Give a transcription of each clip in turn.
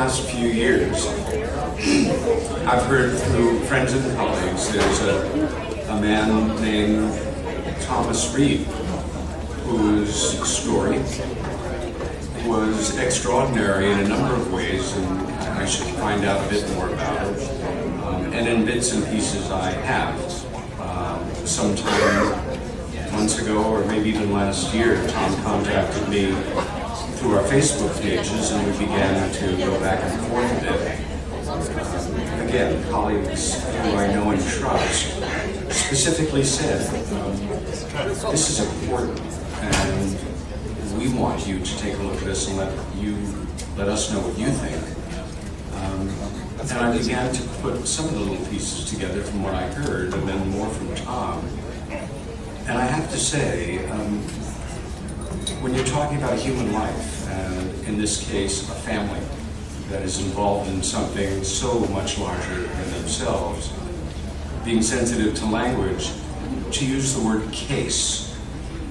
Last few years, I've heard through friends and colleagues there's a man named Thomas Reed whose story was extraordinary in a number of ways, and I should find out a bit more about it. And in bits and pieces I have. Sometime months ago, or maybe even last year, Tom contacted me through our Facebook pages, and we began to go back and forth a bit. Again, colleagues who I know and trust specifically said, this is important, and we want you to take a look at this and let us know what you think. And I began to put some of the little pieces together from what I heard, and then more from Tom. And I have to say, when you're talking about human life, and in this case, a family that is involved in something so much larger than themselves, being sensitive to language, to use the word case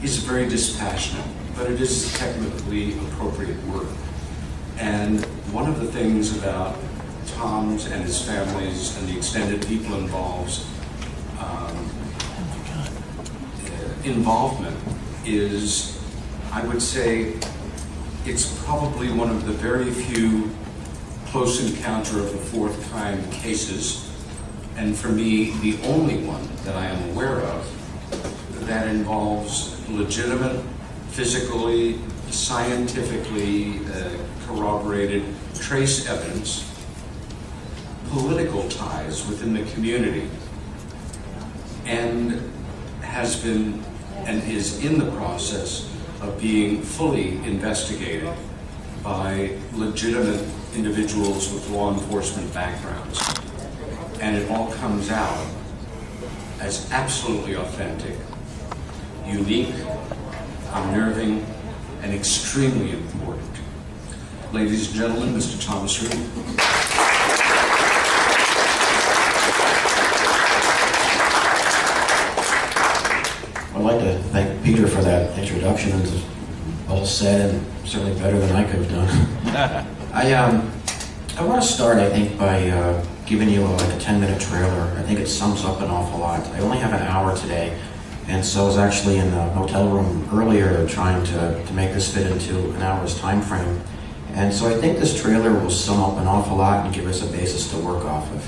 is very dispassionate, but it is a technically appropriate word. And one of the things about Tom's and his family's and the extended people involvement is, I would say, it's probably one of the very few close encounter of the fourth kind cases, and for me, the only one that I am aware of that involves legitimate, physically, scientifically corroborated trace evidence, political ties within the community, and has been and is in the process of being fully investigated by legitimate individuals with law enforcement backgrounds. And it all comes out as absolutely authentic, unique, unnerving, and extremely important. Ladies and gentlemen, Mr. Thomas Reed. I'd like to thank Peter for that introduction. It was well said and certainly better than I could have done. I want to start, I think, by giving you like a 10-minute trailer. I think it sums up an awful lot. I only have an hour today, and so I was actually in the hotel room earlier trying to make this fit into an hour's time frame. And so I think this trailer will sum up an awful lot and give us a basis to work off of.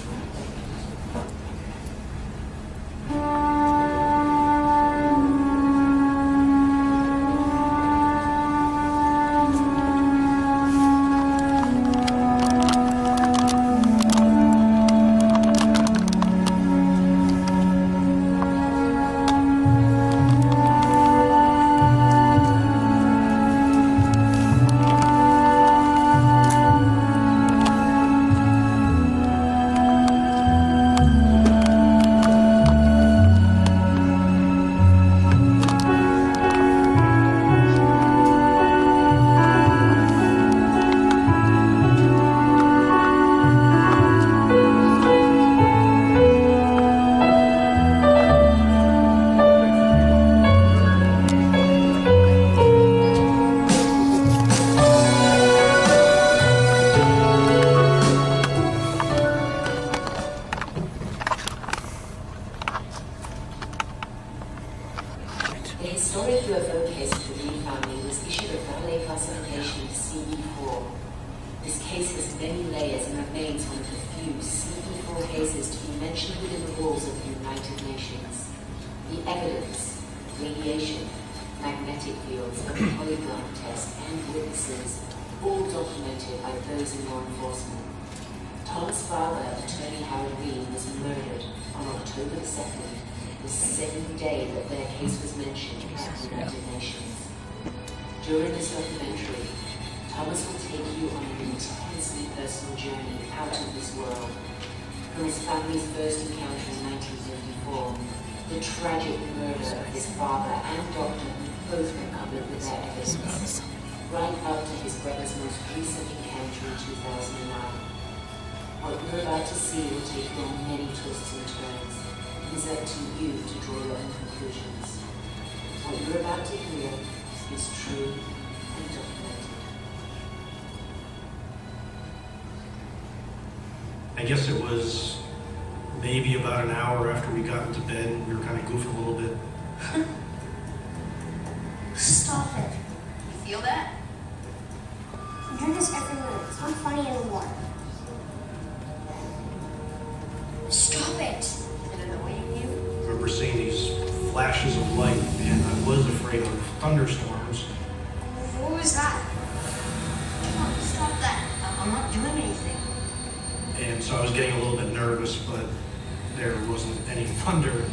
During this documentary, Thomas will take you on an intensely personal journey out of this world. From his family's first encounter in 1954, the tragic murder of his father and doctor both recovered with their evidence, right up to his brother's most recent encounter in 2009. What you're about to see will take you on many twists and turns. It is up to you to draw your own conclusions. What you're about to hear is true and documented. I guess it was maybe about an hour after we got into bed. We were kind of goofing a little bit. Stop it. You feel that? I'm doing this every minute. It's not funny anymore. Stop it. Is it annoying you? I remember seeing these flashes of light, and I was afraid of thunderstorms. What was that? Come on, stop that. I'm not doing anything. And so I was getting a little bit nervous, but there wasn't any thunder.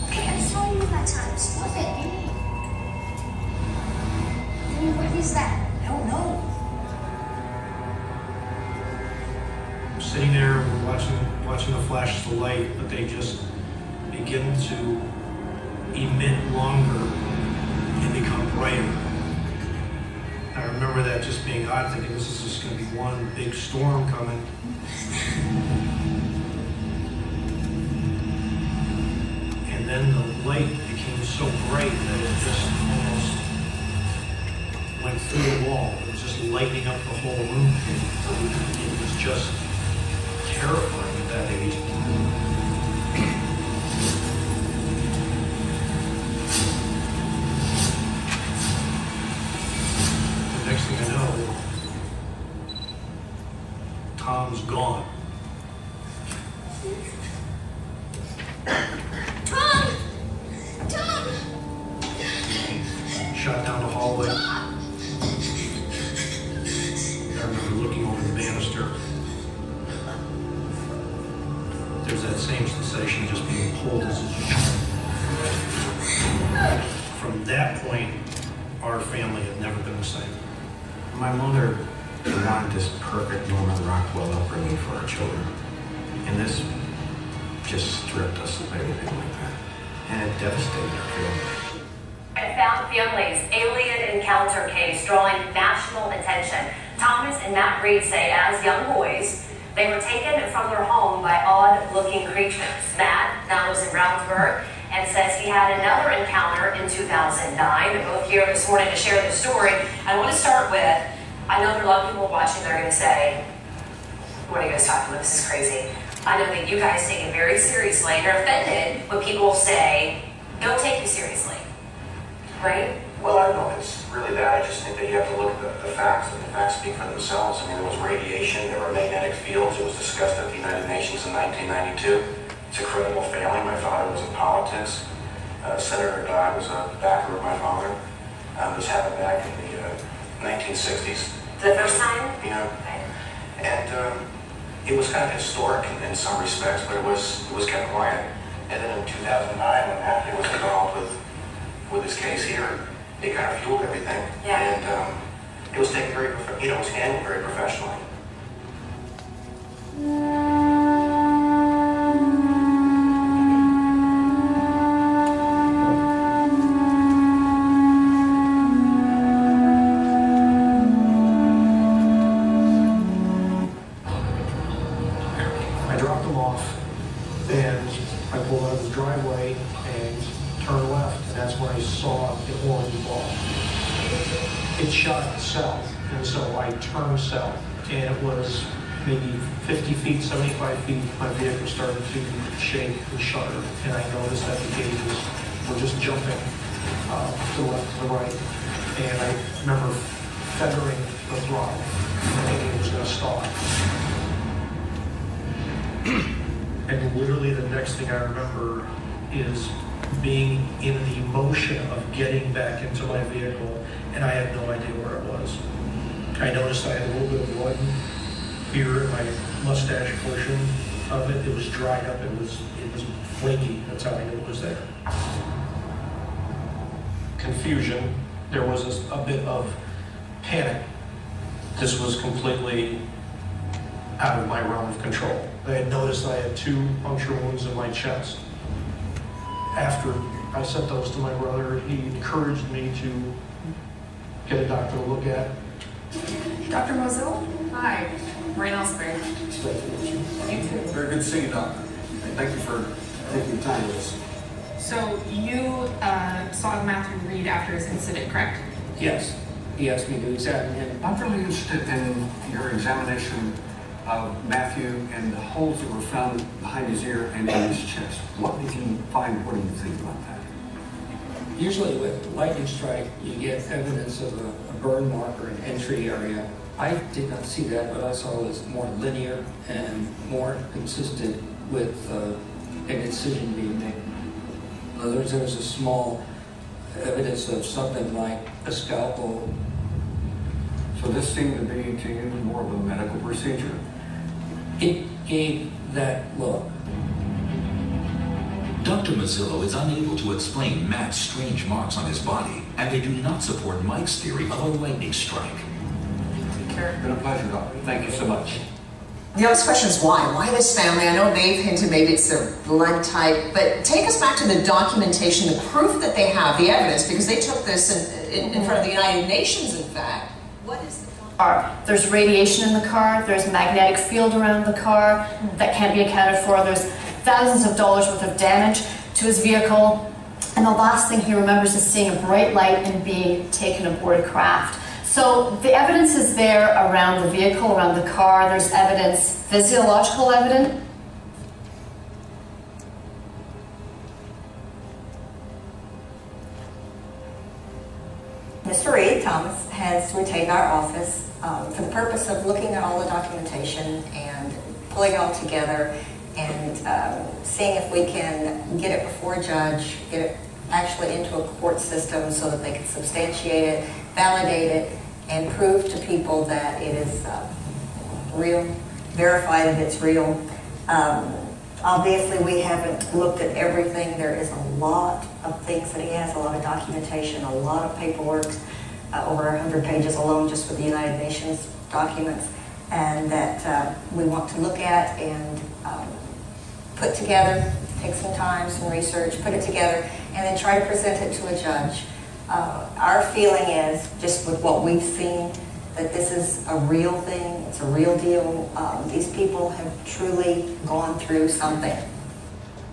Okay, I saw you that time. Stop it. What is that? I don't know. I'm sitting there, we're watching the flashes of light, but they just begin to emit longer and become brighter. I remember that just being odd, thinking this is just going to be one big storm coming. And then the light became so bright that it just almost went through the wall. It was just lighting up the whole room. It was just terrifying at that age. The next thing I know, Tom's gone. Tom! Tom! Shot down the hallway. I remember looking over the banister. There's that same sensation just being pulled as you From that point, our family had never been the same. My mother wanted this perfect Norman Rockwell upbringing for our children. And this just stripped us of everything like that. And it devastated our family. A found families alien encounter case drawing national attention. Thomas and Matt Reed say as young boys, they were taken from their home by odd-looking creatures. Matt now lives in Brownsburg and says he had another encounter in 2009. They're both here this morning to share the story. I want to start with, I know there are a lot of people watching, they're going to say, what are you guys talking about? This is crazy. I know that you guys take it very seriously and are offended when people say, don't take you seriously. Right? Well, I don't know if it's really that. I just think that you have to look at the facts, and the facts speak for themselves. I mean, there was radiation, there were magnetic fields. It was discussed at the United Nations in 1992. It's a criminal failing. My father was in politics. Senator Dodd was a backer of my father. This happened back in the 1960s. The first time? Yeah. And it was kind of historic in some respects, but it was kept quiet. And then in 2009, when Matthew was involved with this case here, it kind of fueled everything. Yeah. And it was taken very, it was handled very professionally. I dropped them off, and I pulled out of the driveway and turned left, and that's when I saw the orange ball. It shot south, and so I turned south, and it was maybe 50 feet, 75 feet, my vehicle started to shake and shudder, and I noticed that the gauges were just jumping to the left, to the right, and I remember feathering the throttle, thinking it was going to stop. And literally the next thing I remember is being in the motion of getting back into my vehicle, and I had no idea where it was. I noticed I had a little bit of blood here in my mustache portion of it. It was dried up, it was flaky. That's how I knew it was there. Confusion. There was a bit of panic. This was completely out of my realm of control. I had noticed I had 2 puncture wounds in my chest. After I sent those to my brother, he encouraged me to get a doctor to look at. Dr. Moselle? Hi, Maureen Osprey. You too. Very good to see you, Doctor. Thank you for taking the time with us. So you saw Matthew Reed after his incident, correct? Yes. He asked me to examine him. I'm really interested in your examination of Matthew and the holes that were found behind his ear and in his chest. What did you find? What do you think about that? Usually with lightning strike, you get evidence of a burn mark or an entry area. I did not see that, but I saw it was more linear and more consistent with an incision being made. In other words, there was a small evidence of something like a scalpel. So this seemed to be to you more of a medical procedure? It gave that look. Dr. Mazzillo is unable to explain Matt's strange marks on his body, and they do not support Mike's theory of a lightning strike. It's been a pleasure, Doctor. Thank you so much. The obvious question is why? Why this family? I know they've hinted maybe it's their blood type, but take us back to the documentation, the proof that they have, the evidence, because they took this in front of the United Nations, in fact. What is the car? There's radiation in the car, there's magnetic field around the car that can't be accounted for, there's thousands of dollars worth of damage to his vehicle, and the last thing he remembers is seeing a bright light and being taken aboard a craft. So the evidence is there around the vehicle, around the car. There's evidence, physiological evidence. Mr. Reed, Thomas, has retained our office for the purpose of looking at all the documentation and pulling it all together and seeing if we can get it before a judge, get it actually into a court system so that they can substantiate it, validate it, and prove to people that it is real, verify that it's real. Obviously, we haven't looked at everything. There is a lot of things that he has, a lot of documentation, a lot of paperwork, over 100 pages alone just with the United Nations documents, and that we want to look at and put together, take some time, some research, put it together, and then try to present it to a judge. Our feeling is, just with what we've seen, that this is a real thing, it's a real deal. These people have truly gone through something.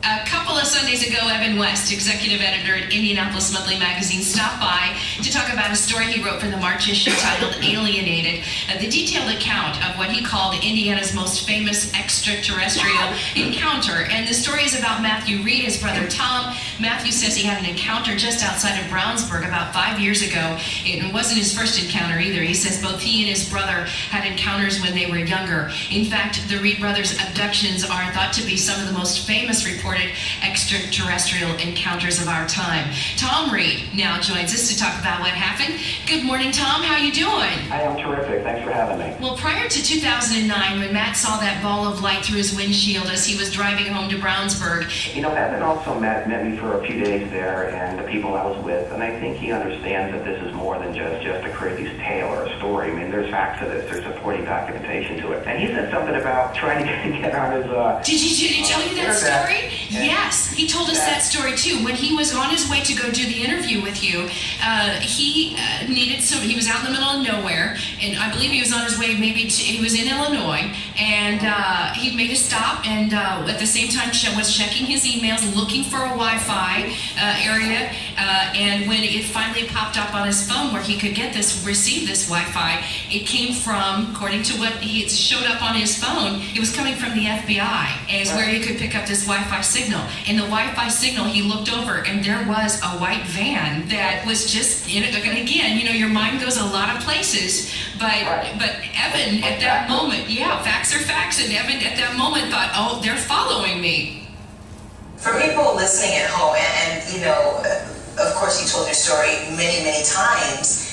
A couple of Sundays ago, Evan West, executive editor at Indianapolis Monthly Magazine, stopped by to talk about a story he wrote for the March issue titled Alienated, the detailed account of what he called Indiana's most famous extraterrestrial encounter. And the story is about Matthew Reed, his brother Tom. Matthew says he had an encounter just outside of Brownsburg about 5 years ago. It wasn't his first encounter either. He says both he and his brother had encounters when they were younger. In fact, the Reed brothers' abductions are thought to be some of the most famous reported extraterrestrial encounters of our time. Tom Reed now joins us to talk about what happened. Good morning, Tom. How you doing? I am terrific. Thanks for having me. Well, prior to 2009, when Matt saw that ball of light through his windshield as he was driving home to Brownsburg. You know, Evan also met me for a few days there and the people I was with, and I think he understands that this is more than just a crazy tale or a story. I mean, there's facts to this. There's supporting documentation to it. And he said something about trying to get on his... Did he tell you that story? Yes, he told us that story too. When he was on his way to go do the interview with you, he needed some. He was out in the middle of nowhere, and I believe he was on his way. He was in Illinois, and he made a stop, and at the same time was checking his emails, looking for a Wi-Fi area. And when it finally popped up on his phone, where he could receive this Wi-Fi, it came from, according to what he showed up on his phone, it was coming from the FBI, as where he could pick up this Wi-Fi signal. And the Wi-Fi signal, he looked over, and there was a white van that was just in it. And again, you know, your mind goes a lot of places, but Evan at that moment, facts are facts, and Evan at that moment thought, oh, they're following me. For people listening at home, and you know, of course you told your story many, many times,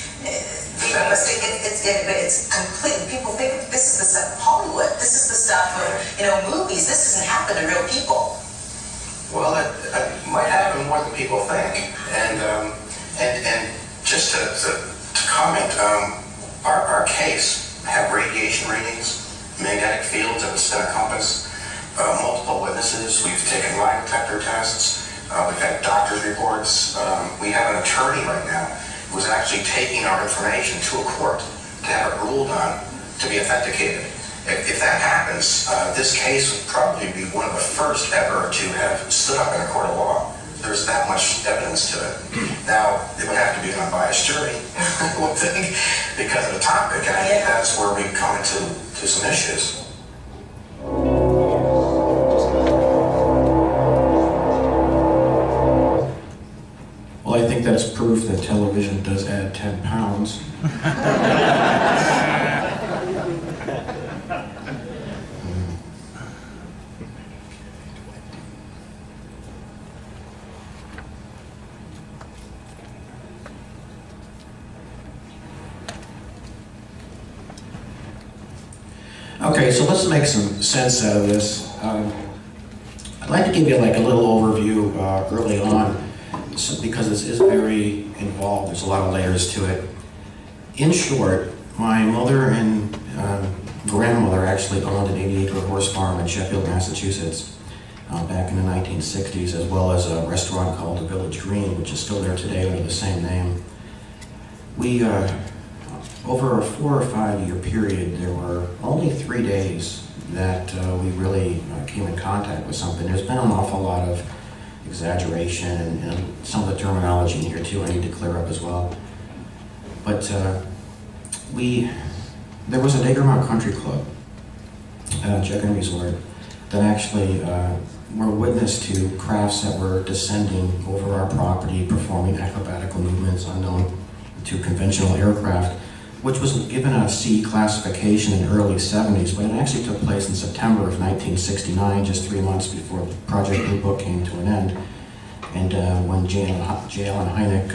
people must think it's completely, people think this is the stuff of Hollywood, this is the stuff of, you know, movies, this doesn't happen to real people. Well, it might happen more than people think, and just to comment, our case had radiation readings, magnetic fields of a stent compass, multiple witnesses. We've taken lie detector tests. We've had doctor's reports. We have an attorney right now who's actually taking our information to a court to have it ruled on to be authenticated. If that happens, this case would probably be one of the first ever to have stood up in a court of law. There's that much evidence to it. Now, it would have to be an unbiased jury, I would think, because of the topic. And I think that's where we come into some issues. proof that television does add 10 pounds. Okay, so let's make some sense out of this. I'd like to give you like a little overview early on, because this is very involved. There's a lot of layers to it. In short, my mother and grandmother actually owned an 80-acre horse farm in Sheffield, Massachusetts, back in the 1960s, as well as a restaurant called the Village Green, which is still there today under the same name. We over a 4 or 5 year period, there were only 3 days that we really came in contact with something. There's been an awful lot of exaggeration and some of the terminology in here too I need to clear up as well. But there was a Dagermont Country Club, Chicken Resort, that actually were witness to crafts that were descending over our property, performing acrobatical movements unknown to conventional aircraft, which was given a C classification in the early 70s, but it actually took place in September of 1969, just 3 months before Project Blue Book came to an end. And when J. Allen Hynek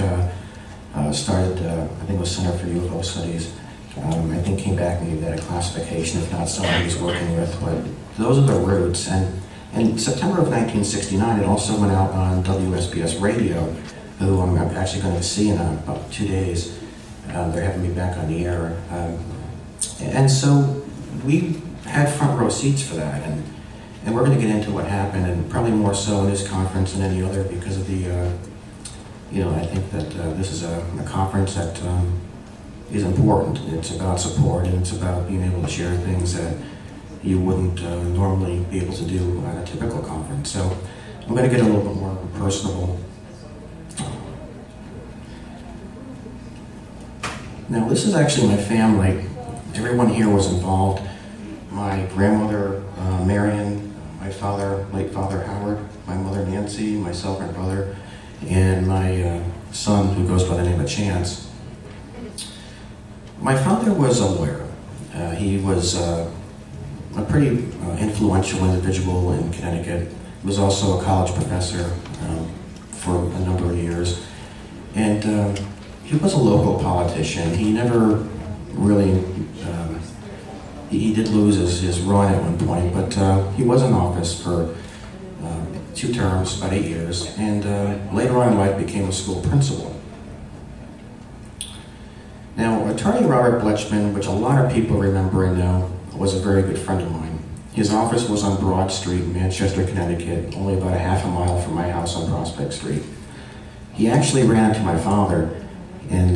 started, I think it was Center for UFO Studies, I think came back and gave that a classification, if not someone he was working with, but those are the roots. And in September of 1969, it also went out on WSBS Radio, who I'm actually going to see in about 2 days. They're having me back on the air. And so we had front row seats for that, and we're going to get into what happened, and probably more so in this conference than any other, because of the, I think that this is a conference that is important. It's about support, and it's about being able to share things that you wouldn't normally be able to do at a typical conference. So I'm going to get a little bit more personable. Now, this is actually my family. Everyone here was involved. My grandmother, Marion, my father, late Father Howard, my mother, Nancy, myself, my brother, and my son, who goes by the name of Chance. My father was a lawyer. He was a pretty influential individual in Connecticut. He was also a college professor for a number of years. And he was a local politician. He never really, he did lose his run at one point, but he was in office for 2 terms, about 8 years, and later on in life became a school principal. Now, Attorney Robert Bletchman, which a lot of people remember and know, was a very good friend of mine. His office was on Broad Street in Manchester, Connecticut, only about a half a mile from my house on Prospect Street. He actually ran into my father in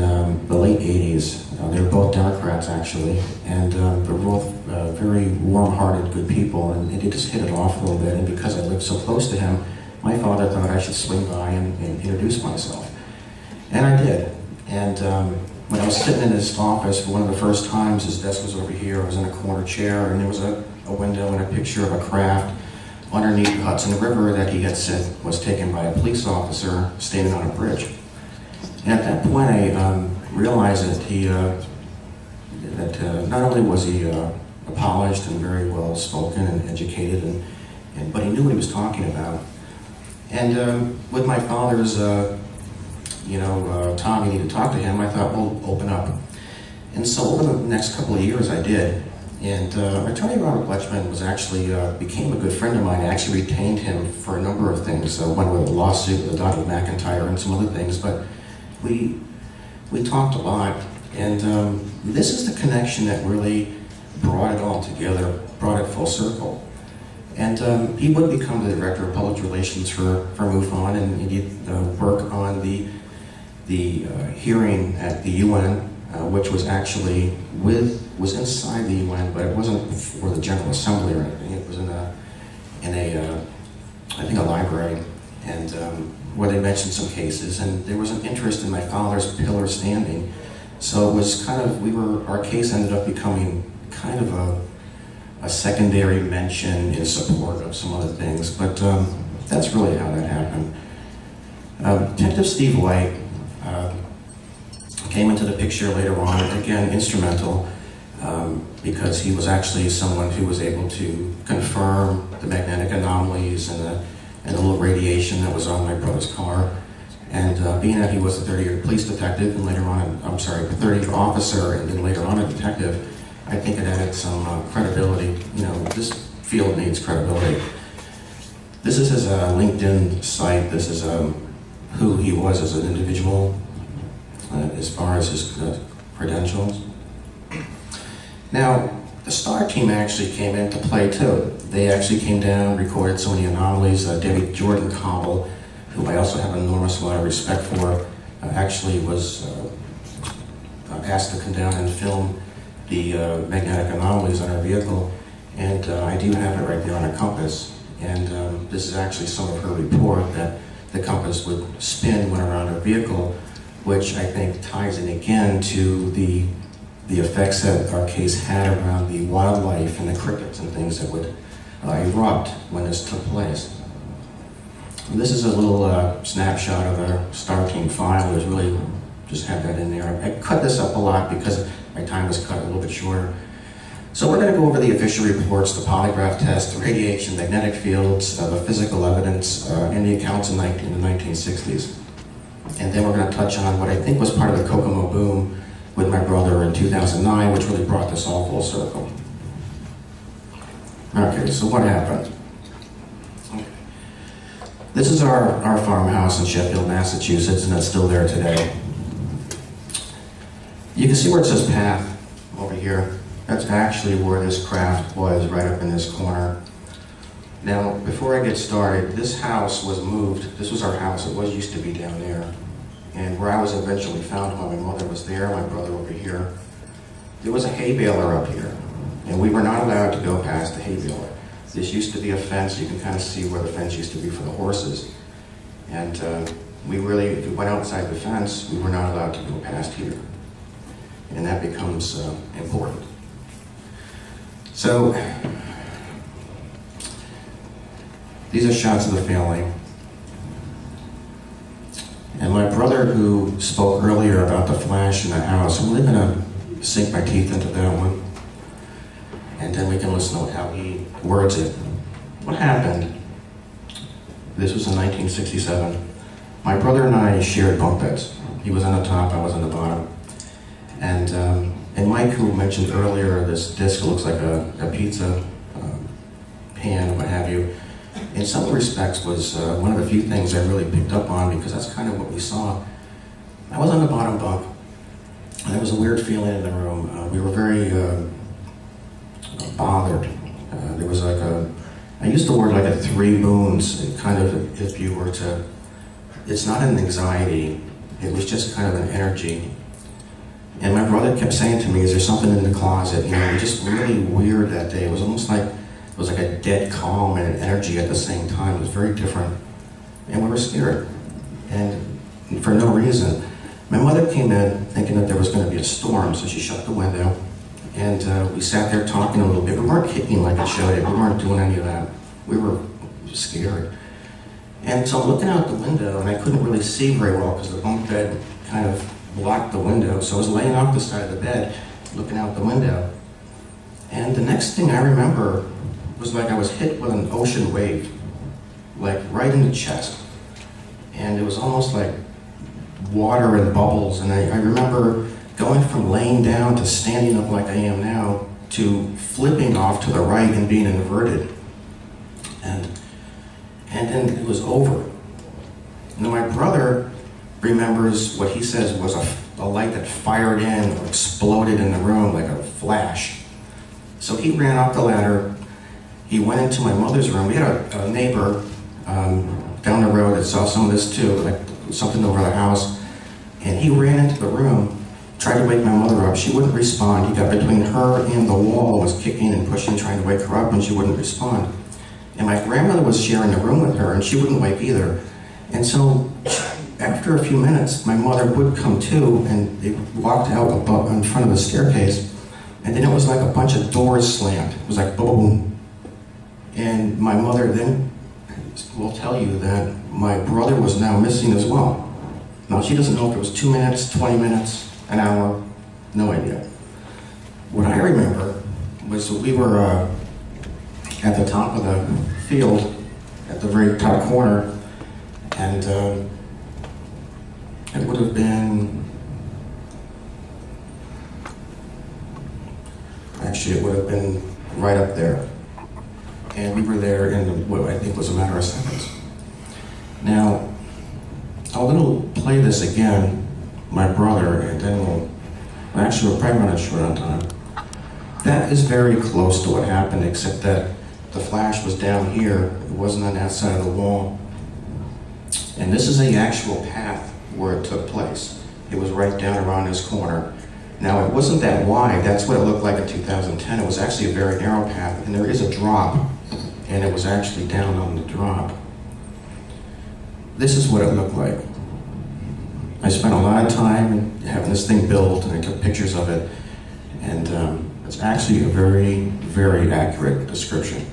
the late 80s. They were both Democrats, actually, and they were both very warm-hearted, good people, and they just hit it off a little bit. And because I lived so close to him, my father thought I should swing by and introduce myself. And I did. And when I was sitting in his office for one of the first times, his desk was over here, I was in a corner chair, and there was a window and a picture of a craft underneath the Hudson River that he had said was taken by a police officer standing on a bridge. And at that point, I realized that not only was he polished and very well spoken and educated, but he knew what he was talking about. And with my father's, Tom, you need to talk to him, I thought, well, open up. And so over the next couple of years, I did. And Attorney Robert Bletchman was actually, became a good friend of mine. I actually retained him for a number of things. One with a lawsuit with Donald McIntyre and some other things, but we talked a lot. And this is the connection that really brought it all together, brought it full circle. And he would become the Director of Public Relations for MUFON, and he'd work on the hearing at the UN, which was actually was inside the UN, but it wasn't for the General Assembly or anything. It was in I think a library, and where they mentioned some cases, and there was an interest in my father's pillar standing. So it was kind of, our case ended up becoming kind of a secondary mention in support of some other things, but that's really how that happened. Detective Steve White, came into the picture later on, again instrumental, because he was actually someone who was able to confirm the magnetic anomalies and the little radiation that was on my brother's car. And being that he was a 30-year police detective and later on, I'm sorry, a 30-year officer and then later on a detective, I think it added some credibility. You know, this field needs credibility. This is his LinkedIn site. This is who he was as an individual as far as his credentials. Now, the STAR team actually came into play too. They actually came down, recorded so many anomalies. David Jordan Cobble, who I also have an enormous amount of respect for, actually was asked to come down and film the magnetic anomalies on our vehicle. And I do have it right there on a compass. And this is actually some of her report that the compass would spin when around our vehicle, which I think ties in again to the effects that our case had around the wildlife and the crickets and things that would erupt when this took place. And this is a little snapshot of our STAR team file. There's really, just have that in there. I cut this up a lot because my time was cut a little bit shorter. So we're going to go over the official reports, the polygraph test, the radiation, magnetic fields, the physical evidence, and the accounts in the 1960s. And then we're going to touch on what I think was part of the Kokomo boom with my brother in 2009, which really brought this all full circle. Okay, so what happened? This is our farmhouse in Sheffield, Massachusetts, and it's still there today. You can see where it says path over here. That's actually where this craft was, right up in this corner. Now, before I get started, this house was moved. This was our house. It was used to be down there. And where I was eventually found when my mother was there, my brother over here, there was a hay baler up here. And we were not allowed to go past the hay baler. This used to be a fence. You can kind of see where the fence used to be for the horses. And we really, if we went outside the fence, we were not allowed to go past here. And that becomes important. So, these are shots of the family. And my brother, who spoke earlier about the flash in the house, I'm really going to sink my teeth into that one. And then we can listen to how he words it. What happened? This was in 1967. My brother and I shared bunk beds. He was on the top, I was on the bottom. And Mike, who mentioned earlier, this disc looks like a pizza pan, what have you. In some respects was one of the few things I really picked up on because that's kind of what we saw. I was on the bottom bunk, and there was a weird feeling in the room. We were very bothered. There was like I used the word like a three moons. It kind of, if you were to, it's not an anxiety, it was just kind of an energy. And my brother kept saying to me, is there something in the closet? You know, it was just really weird that day. It was almost like, it was like a dead calm and an energy at the same time. It was very different. And we were scared. And for no reason. My mother came in thinking that there was going to be a storm, so she shut the window. And we sat there talking a little bit. We weren't kicking like it showed it. We weren't doing any of that. We were scared. And so I'm looking out the window, and I couldn't really see very well because the bunk bed kind of blocked the window. So I was laying off the side of the bed, looking out the window. And the next thing I remember was like I was hit with an ocean wave, like right in the chest. And it was almost like water and bubbles. And I remember going from laying down to standing up like I am now to flipping off to the right and being inverted. And then it was over. Now my brother remembers what he says was a light that fired in or exploded in the room like a flash. So he ran up the ladder. He went into my mother's room. We had a neighbor down the road that saw some of this too, like something over the house. And he ran into the room, tried to wake my mother up. She wouldn't respond. He got between her and the wall, was kicking and pushing, trying to wake her up, and she wouldn't respond. And my grandmother was sharing the room with her, and she wouldn't wake either. And so after a few minutes, my mother would come to, and they walked out above, in front of the staircase, and then it was like a bunch of doors slammed. It was like boom. And my mother then will tell you that my brother was now missing as well. Now she doesn't know if it was 2 minutes, 20 minutes, an hour, no idea. What I remember was that we were at the top of the field, at the very top corner, and it would have been, actually it would have been right up there. And we were there in what I think was a matter of seconds. Now, I'm going to play this again, my brother, and then we'll actually probably run it short on time. That is very close to what happened, except that the flash was down here. It wasn't on that side of the wall. And this is the actual path where it took place. It was right down around this corner. Now, it wasn't that wide. That's what it looked like in 2010. It was actually a very narrow path, and there is a drop, and it was actually down on the drop. This is what it looked like. I spent a lot of time having this thing built, and I took pictures of it, and it's actually a very, very accurate description.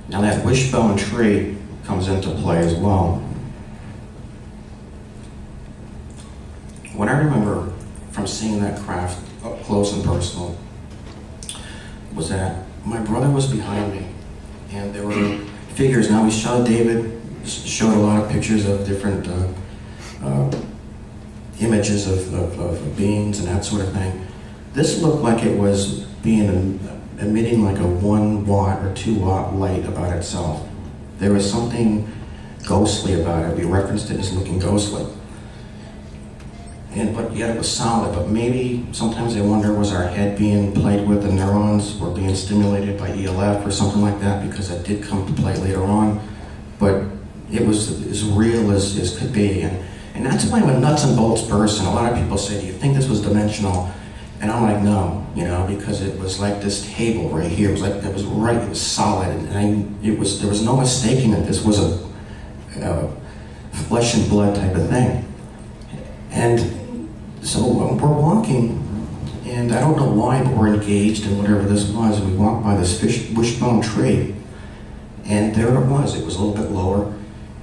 Now that wishbone tree comes into play as well. What I remember from seeing that craft up close and personal was that my brother was behind me, and there were figures. Now David showed a lot of pictures of different images of beings and that sort of thing. This looked like it was emitting like a 1 watt or 2 watt light about itself. There was something ghostly about it. We referenced it as looking ghostly. But yet it was solid. But maybe sometimes I wonder, was our head being played with, the neurons were being stimulated by ELF or something like that, because it did come to play later on. But it was as real as could be. And that's why I'm a nuts and bolts person. A lot of people say, do you think this was dimensional? And I'm like, no, because it was like this table right here. It was like, it was solid, and there was no mistaking that this was a flesh and blood type of thing. And so we're walking, and I don't know why, but we're engaged in whatever this was. We walked by this wishbone tree, and there it was. It was a little bit lower,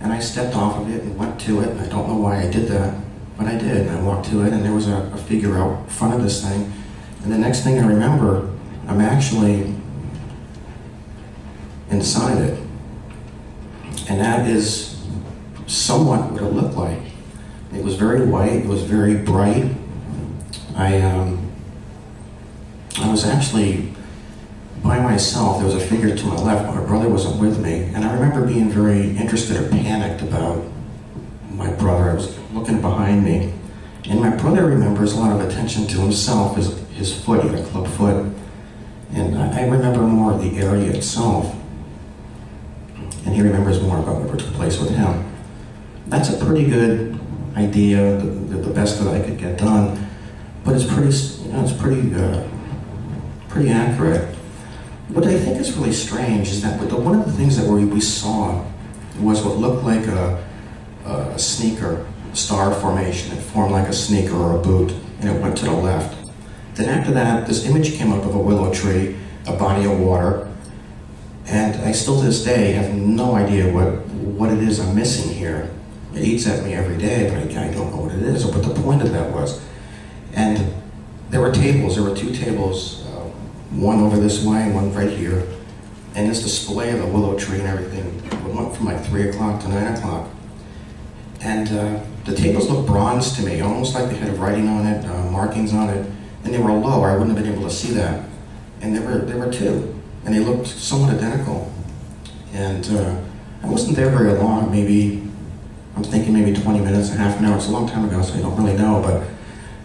and I stepped off of it and went to it, and I don't know why I did that. But I did, and I walked to it, and there was a figure out front of this thing. And the next thing I remember, I'm actually inside it. And that is somewhat what it looked like. It was very white, it was very bright. I was actually by myself. There was a figure to my left, my brother wasn't with me. And I remember being very interested or panicked about my brother. I was looking behind me, and my brother remembers a lot of attention to himself, his foot, he had a club foot, and I remember more of the area itself, and he remembers more about what took place with him. That's a pretty good idea, the best that I could get done, but it's pretty accurate. What I think is really strange is that one of the things that we saw was what looked like a sneaker, star formation. It formed like a sneaker or a boot, and it went to the left. Then after that, this image came up of a willow tree, a body of water, and I still to this day have no idea what it is I'm missing here. It eats at me every day, but I don't know what it is or what the point of that was. And there were tables, there were 2 tables, one over this way and one right here, and this display of the willow tree and everything went from like 3 o'clock to 9 o'clock. And the tables looked bronze to me, almost like they had writing on it, markings on it, and they were low, or I wouldn't have been able to see that. And there were 2, and they looked somewhat identical. And I wasn't there very long, I'm thinking maybe 20 minutes, a half an hour. It's a long time ago, so I don't really know,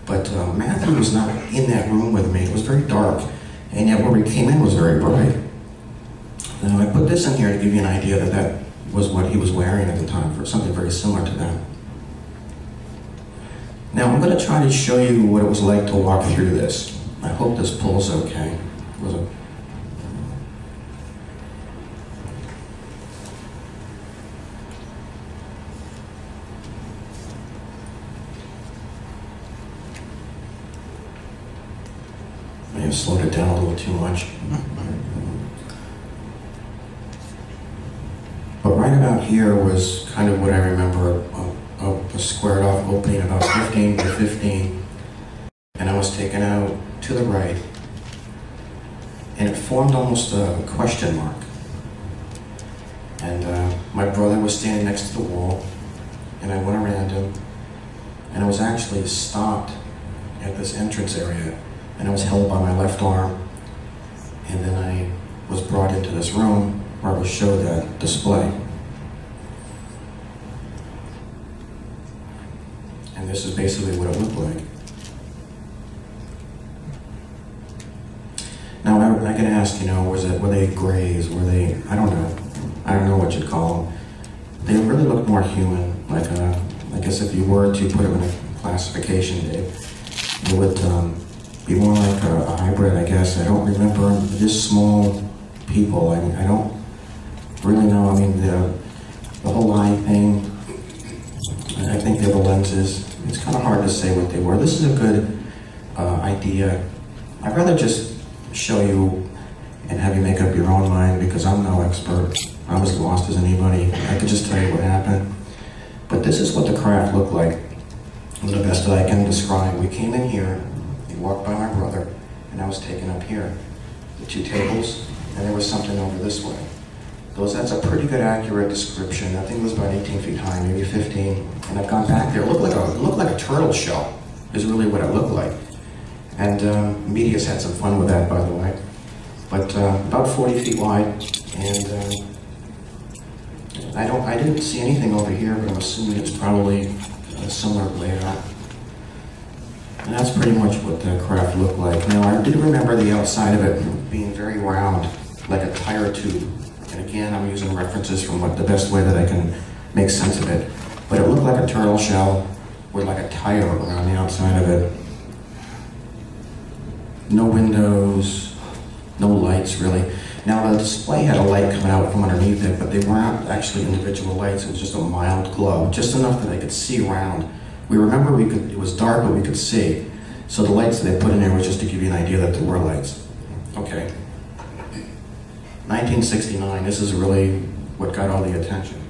but Matthew was not in that room with me. It was very dark, and yet where we came in was very bright. Now I put this in here to give you an idea that was what he was wearing at the time, for something very similar to that. Now I'm going to try to show you what it was like to walk through this. I hope this pulls okay. May have slowed it down a little too much. here was kind of what I remember, a squared off opening about 15 by 15, and I was taken out to the right, and it formed almost a question mark. And my brother was standing next to the wall, and I went around him, and I was actually stopped at this entrance area, and I was held by my left arm, and then I was brought into this room where I was showed that display. And this is basically what it looked like. Now I get asked, you know, were they grays? Were they? I don't know what you'd call them. They really looked more human. Like I guess if you were to put them in a classification, it would be more like a hybrid. I guess I don't remember. They're just small people. I mean, I don't really know. I mean, the whole eye thing. I think they were lenses. It's kind of hard to say what they were. This is a good idea. I'd rather just show you and have you make up your own mind, because I'm no expert. I'm as lost as anybody. I could just tell you what happened. But this is what the craft looked like, the best that I can describe. We came in here, we walked by my brother, and I was taken up here. The two tables, and there was something over this way. That's a pretty good accurate description. I think it was about 18 feet high, maybe 15. And I've gone back there. It looked like a turtle shell, is really what it looked like. And media's had some fun with that, by the way. But about 40 feet wide, and I didn't see anything over here, but I'm assuming it's probably a similar layout. And that's pretty much what the craft looked like. Now, I did remember the outside of it being very round, like a tire tube. And again, I'm using references from the best way that I can make sense of it. But it looked like a turtle shell with like a tire around the outside of it. No windows, no lights really. Now the display had a light coming out from underneath it, but they weren't actually individual lights. It was just a mild glow, just enough that I could see around. We remember it was dark, but we could see. So the lights that they put in there was just to give you an idea that there were lights. Okay. 1969, this is really what got all the attention.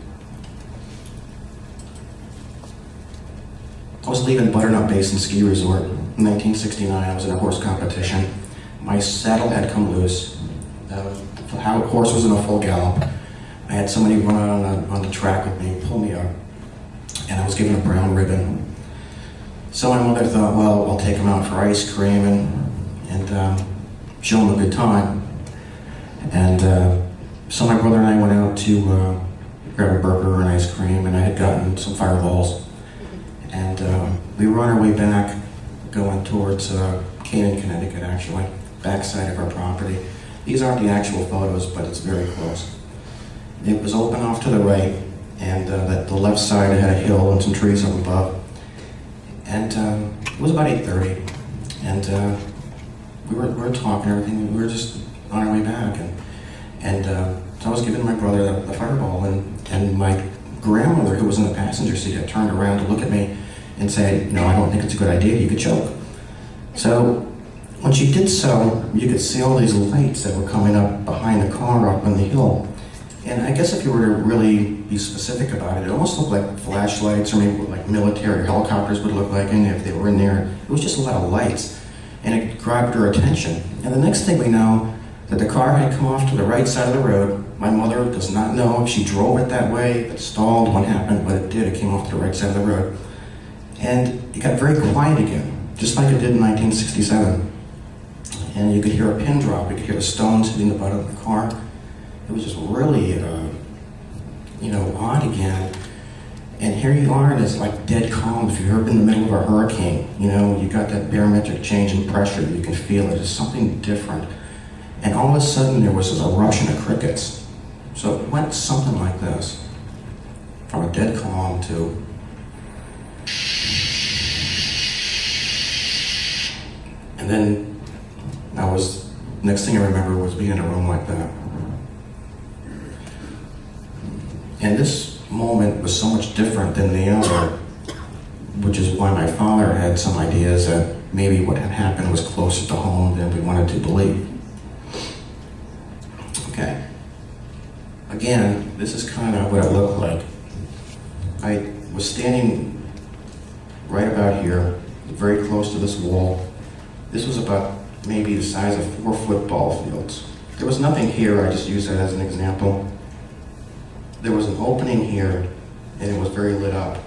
I was leaving Butternut Basin Ski Resort in 1969. I was in a horse competition. My saddle had come loose. The horse was in a full gallop. I had somebody run out on the track with me, pull me up, and I was given a brown ribbon. So my mother thought, well, I'll take him out for ice cream and show him a good time. And so my brother and I went out to grab a burger and ice cream, and I had gotten some fireballs. And we were on our way back, going towards Canaan, Connecticut, actually, backside of our property. These aren't the actual photos, but it's very close. It was open off to the right, and the left side had a hill and some trees up above. And it was about 8:30, and we were talking and everything. We were just on our way back, and so I was giving my brother the fireball, and my grandmother, who was in the passenger seat, had turned around to look at me and say, "No, I don't think it's a good idea. You could choke." So when she did so, you could see all these lights that were coming up behind the car up on the hill. And I guess if you were to really be specific about it, it almost looked like flashlights, or maybe what like military helicopters would look like, and if they were in there. It was just a lot of lights, and it grabbed her attention. And the next thing we know, that the car had come off to the right side of the road. My mother does not know if she drove it that way, if it stalled, what happened, but it did. It came off to the right side of the road. And it got very quiet again, just like it did in 1967. And you could hear a pin drop. You could hear the stones hitting the bottom of the car. It was just really, odd again. And here you are, and it's like dead calm. If you're in the middle of a hurricane, you got that barometric change in pressure. You can feel it. It's something different. And all of a sudden, there was this eruption of crickets. So it went something like this, from a dead calm to and then next thing I remember was being in a room like that. And this moment was so much different than the other, which is why my father had some ideas that maybe what had happened was closer to home than we wanted to believe. Okay. again, this is kind of what it looked like. I was standing right about here, very close to this wall. This was about maybe the size of 4 football fields. There was nothing here, I just use that as an example. There was an opening here, and it was very lit up.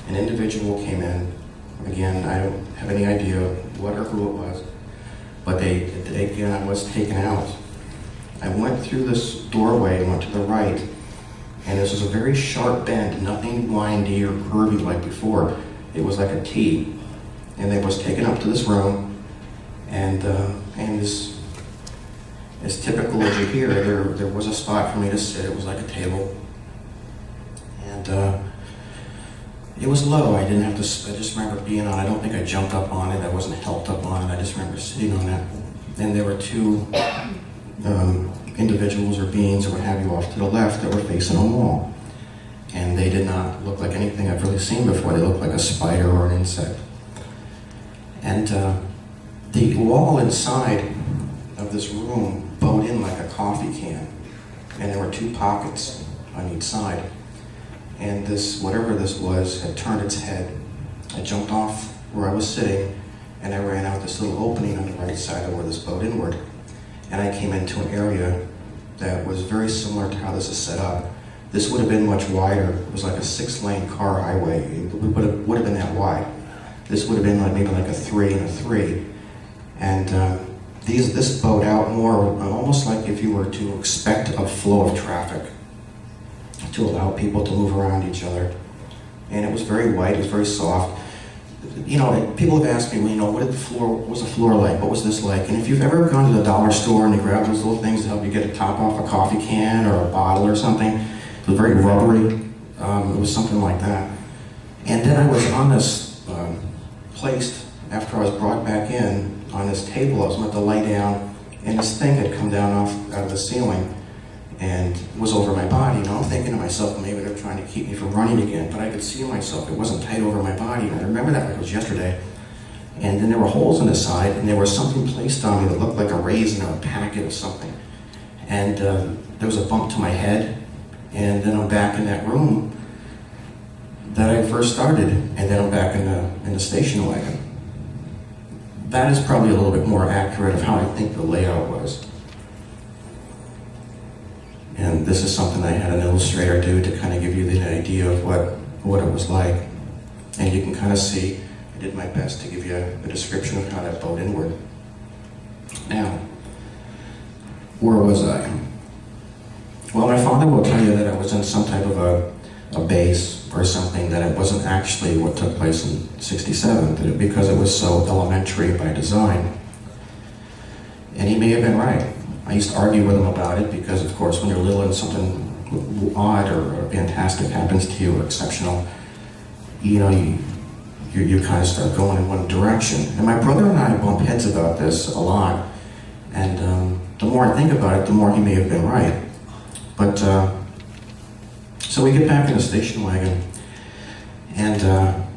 An individual came in. Again, I don't have any idea what or who it was, but again, I was taken out. I went through this doorway and went to the right, and this was a very sharp bend, nothing windy or curvy like before. It was like a T, and I was taken up to this room, and this, as typical as you hear, there was a spot for me to sit. It was like a table, and it was low. I didn't have to. I just remember being on. I don't think I jumped up on it. I wasn't helped up on it. I just remember sitting on it, and there were 2 individuals or beings or what have you off to the left that were facing a wall. And they did not look like anything I've really seen before. They looked like a spider or an insect. And the wall inside of this room bowed in like a coffee can. And there were 2 pockets on each side. And this, whatever this was, had turned its head. I jumped off where I was sitting, and I ran out this little opening on the right side of where this bowed inward. And I came into an area that was very similar to how this is set up. This would have been much wider. It was like a 6-lane car highway. It would have been that wide. This would have been like maybe like a 3 and a 3. And this bowed out more, almost like if you were to expect a flow of traffic to allow people to move around each other. And it was very white, it was very soft. You know, people have asked me, well, you know, what was the floor like? What was this like? And if you've ever gone to the dollar store and you grab those little things to help you get a top off a coffee can or a bottle or something, it was very rubbery. It was something like that. And then I was on this, placed, after I was brought back in, on this table. I was meant to lay down, and this thing had come down out of the ceiling and was over my body. And I'm thinking to myself, maybe they're trying to keep me from running again, but I could see myself. It wasn't tight over my body. And I remember that like it was yesterday. And then there were holes in the side, and there was something placed on me that looked like a raisin or a packet of something. And there was a bump to my head, and then I'm back in that room that I first started, and then I'm back in the station wagon. That is probably a little bit more accurate of how I think the layout was. And this is something I had an illustrator do to kind of give you the idea of what it was like. And you can kind of see, I did my best to give you a description of how that bowed inward. Now, where was I? Well, my father will tell you that I was in some type of a base or something, that it wasn't actually what took place in '67, because it was so elementary by design. And he may have been right. I used to argue with him about it because, of course, when you're little and something odd or fantastic happens to you or exceptional, you know, you kind of start going in one direction. And my brother and I bump heads about this a lot. And the more I think about it, the more he may have been right. But, so we get back in the station wagon, and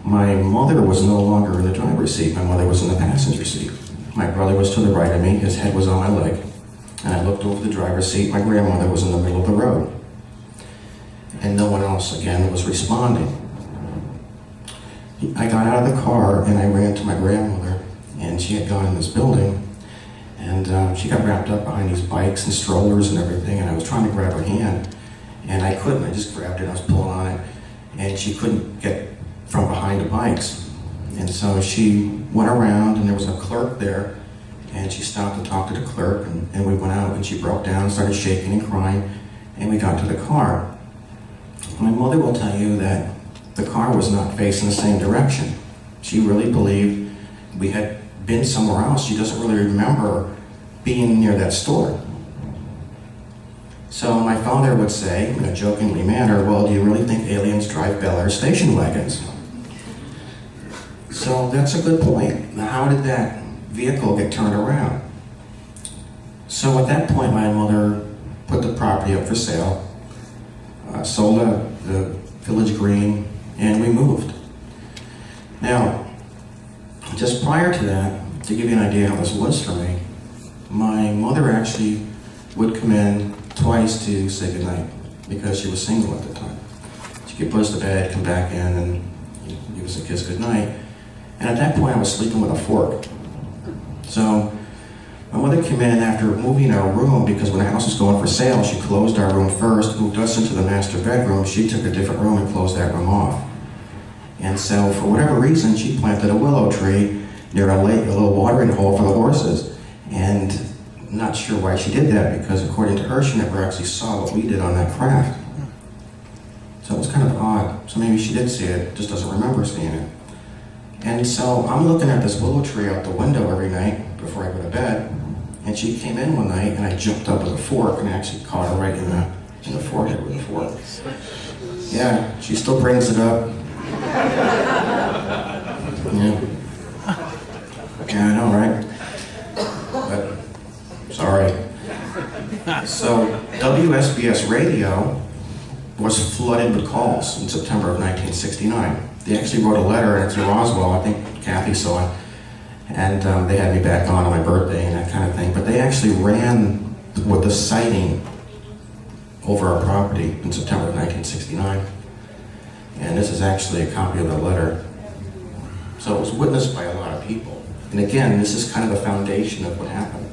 my mother was no longer in the driver's seat. My mother was in the passenger seat. My brother was to the right of me, his head was on my leg. And I looked over the driver's seat, my grandmother was in the middle of the road. And no one else, again, was responding. I got out of the car and I ran to my grandmother, and she had gone in this building, and she got wrapped up behind these bikes and strollers and everything, and I was trying to grab her hand, and I couldn't. I just grabbed it and I was pulling on it, and she couldn't get from behind the bikes. And so she went around, and there was a clerk there, and she stopped to talk to the clerk, and we went out, and she broke down, started shaking and crying, and we got to the car. My mother will tell you that the car was not facing the same direction. She really believed we had been somewhere else. She doesn't really remember being near that store. So my father would say, in a jokingly manner, well, do you really think aliens drive Bel Air station wagons? So that's a good point. Now, how did that vehicle get turned around? So at that point, my mother put the property up for sale, sold the village green, and we moved. Now, just prior to that, to give you an idea how this was for me, my mother actually would come in twice to say goodnight because she was single at the time. She could put us to bed, come back in, and give us a kiss goodnight. And at that point, I was sleeping with a fork. So my mother came in after moving our room because when the house was going for sale, she closed our room first, moved us into the master bedroom. She took a different room and closed that room off. And so for whatever reason, she planted a willow tree near a lake, a little watering hole for the horses. And I'm not sure why she did that because according to her, she never actually saw what we did on that craft. So it was kind of odd. So maybe she did see it, just doesn't remember seeing it. And so I'm looking at this willow tree out the window every night before I go to bed. And she came in one night and I jumped up with a fork and actually caught her right in the forehead with a fork. Yeah, she still brings it up. Yeah. Yeah, I know, right? But, sorry. So, WSBS radio was flooded with calls in September of 1969. They actually wrote a letter, and it's in Roswell, I think Kathy saw it, and they had me back on my birthday and that kind of thing, but they actually ran with the sighting over our property in September of 1969. And this is actually a copy of the letter. So it was witnessed by a lot of people. And again, this is kind of the foundation of what happened.